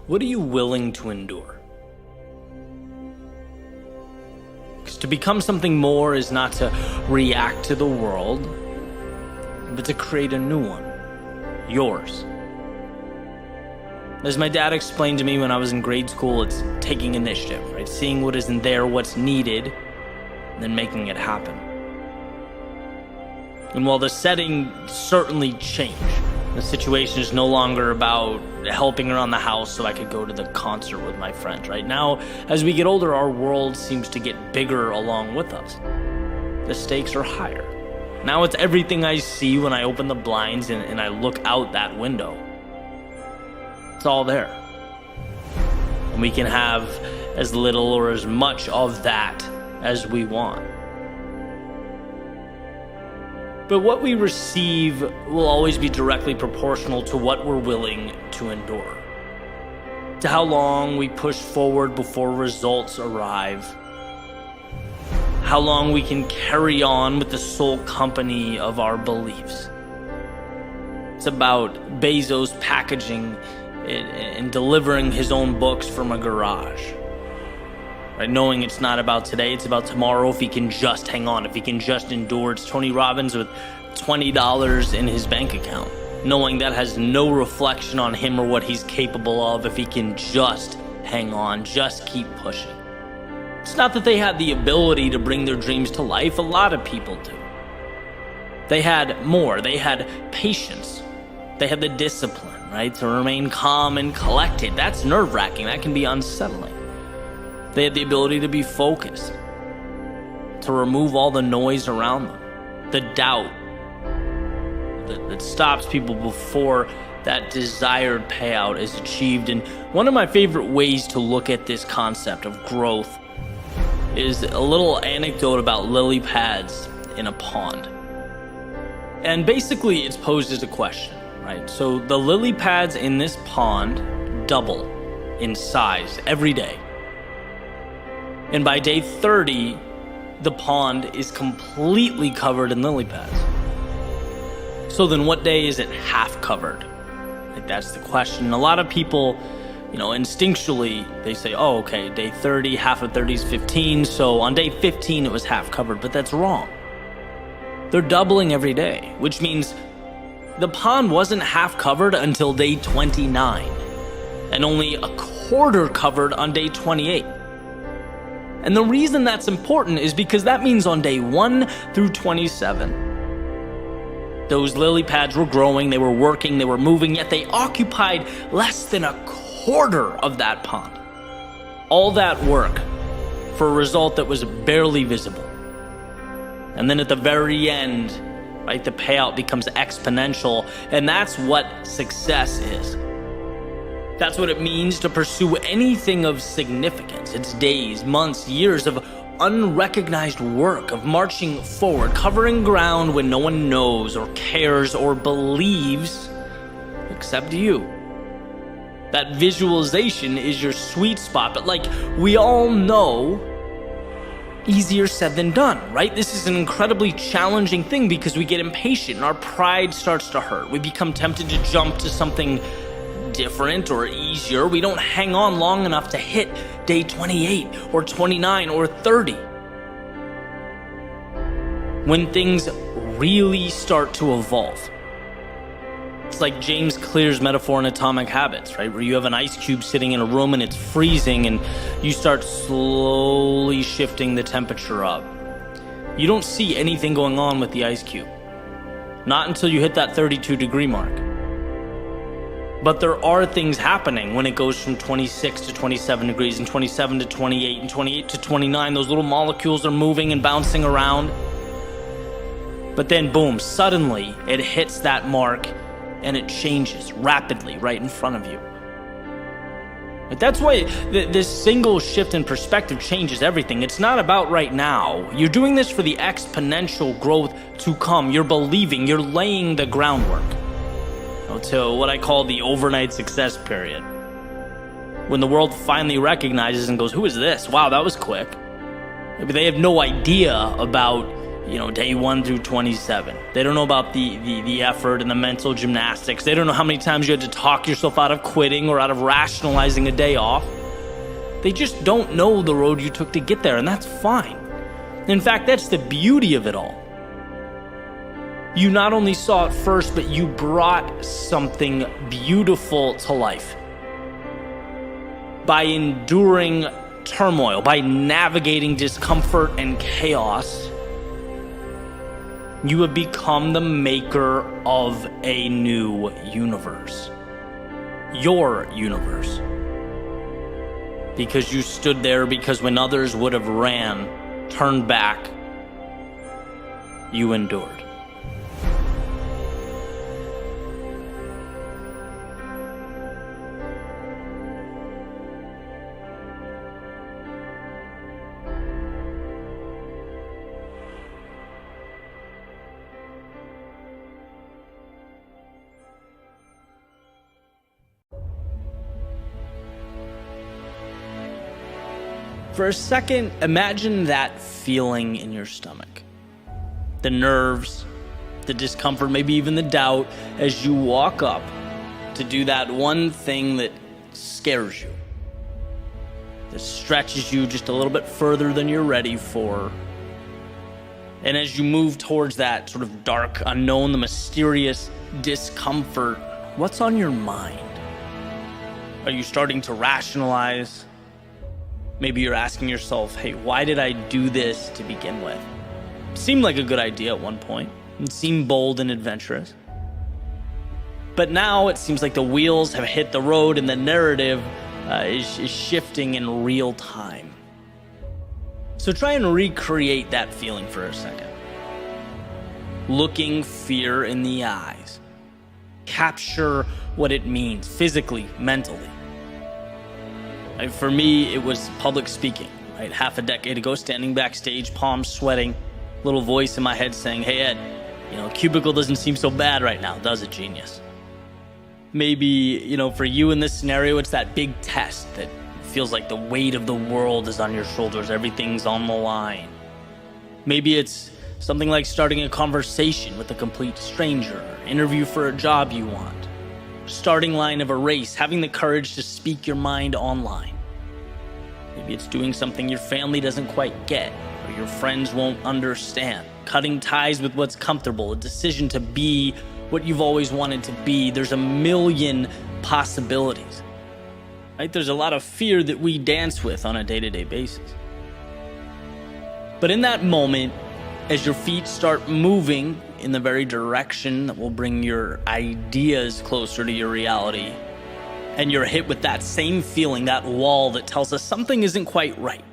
What are you willing to endure? Because to become something more is not to react to the world, but to create a new one, yours. As my dad explained to me when I was in grade school, it's taking initiative, right? Seeing what isn't there, what's needed, and then making it happen. And while the setting certainly changed, the situation is no longer about helping around the house so I could go to the concert with my friends. Right now, as we get older, our world seems to get bigger along with us. The stakes are higher. Now it's everything I see when I open the blinds and I look out that window. It's all there. And we can have as little or as much of that as we want. But what we receive will always be directly proportional to what we're willing to endure, to how long we push forward before results arrive, how long we can carry on with the sole company of our beliefs. It's about Bezos packaging and delivering his own books from a garage. Right, knowing it's not about today, it's about tomorrow if he can just hang on, if he can just endure. It's Tony Robbins with $20 in his bank account, knowing that has no reflection on him or what he's capable of if he can just hang on, just keep pushing. It's not that they had the ability to bring their dreams to life. A lot of people do. They had more. They had patience. They had the discipline, right, to remain calm and collected. That's nerve-wracking. That can be unsettling. They had the ability to be focused, to remove all the noise around them, the doubt that stops people before that desired payout is achieved. And one of my favorite ways to look at this concept of growth is a little anecdote about lily pads in a pond. And basically it's posed as a question, right? So the lily pads in this pond double in size every day. And by day 30, the pond is completely covered in lily pads. So then what day is it half covered? Like, that's the question. And a lot of people, instinctually, they say, oh, okay, day 30, half of 30 is 15. So on day 15, it was half covered, but that's wrong. They're doubling every day, which means the pond wasn't half covered until day 29 and only a quarter covered on day 28. And the reason that's important is because that means on day 1 through 27, those lily pads were growing, they were working, they were moving, yet they occupied less than a quarter of that pond. All that work for a result that was barely visible. And then at the very end, right, the payout becomes exponential, and that's what success is. That's what it means to pursue anything of significance. It's days, months, years of unrecognized work, of marching forward, covering ground when no one knows or cares or believes except you. That visualization is your sweet spot, but like we all know, easier said than done, right? This is an incredibly challenging thing because we get impatient and our pride starts to hurt. We become tempted to jump to something different or easier. We don't hang on long enough to hit day 28 or 29 or 30. When things really start to evolve. It's like James Clear's metaphor in Atomic Habits, right? Where you have an ice cube sitting in a room and it's freezing and you start slowly shifting the temperature up. You don't see anything going on with the ice cube. Not until you hit that 32-degree mark. But there are things happening when it goes from 26 to 27 degrees and 27 to 28 and 28 to 29. Those little molecules are moving and bouncing around. But then boom, suddenly it hits that mark and it changes rapidly right in front of you. But that's why this single shift in perspective changes everything. It's not about right now. You're doing this for the exponential growth to come. You're believing, you're laying the groundwork. To what I call the overnight success period. When the world finally recognizes and goes, who is this? Wow, that was quick. Maybe they have no idea about, day 1 through 27. They don't know about the effort and the mental gymnastics. They don't know how many times you had to talk yourself out of quitting or out of rationalizing a day off. They just don't know the road you took to get there, and that's fine. In fact, that's the beauty of it all. You not only saw it first, but you brought something beautiful to life. By enduring turmoil, by navigating discomfort and chaos, you have become the maker of a new universe. Your universe. Because you stood there, because when others would have ran, turned back, you endured. For a second, imagine that feeling in your stomach. The nerves, the discomfort, maybe even the doubt as you walk up to do that one thing that scares you, that stretches you just a little bit further than you're ready for. And as you move towards that sort of dark unknown, the mysterious discomfort, what's on your mind? Are you starting to rationalize? Maybe you're asking yourself, hey, why did I do this to begin with? It seemed like a good idea at one point. It seemed bold and adventurous. But now it seems like the wheels have hit the road and the narrative is shifting in real time. So try and recreate that feeling for a second. Looking fear in the eyes. Capture what it means physically, mentally. For me, it was public speaking, right? Half a decade ago, standing backstage, palms sweating, little voice in my head saying, hey, Ed, cubicle doesn't seem so bad right now, does it, genius? Maybe, for you in this scenario, it's that big test that feels like the weight of the world is on your shoulders, everything's on the line. Maybe it's something like starting a conversation with a complete stranger, interview for a job you want. Starting line of a race, having the courage to speak your mind online. Maybe it's doing something your family doesn't quite get or your friends won't understand. Cutting ties with what's comfortable, a decision to be what you've always wanted to be. There's a million possibilities. Right? There's a lot of fear that we dance with on a day-to-day basis. But in that moment, as your feet start moving in the very direction that will bring your ideas closer to your reality, and you're hit with that same feeling, that wall that tells us something isn't quite right,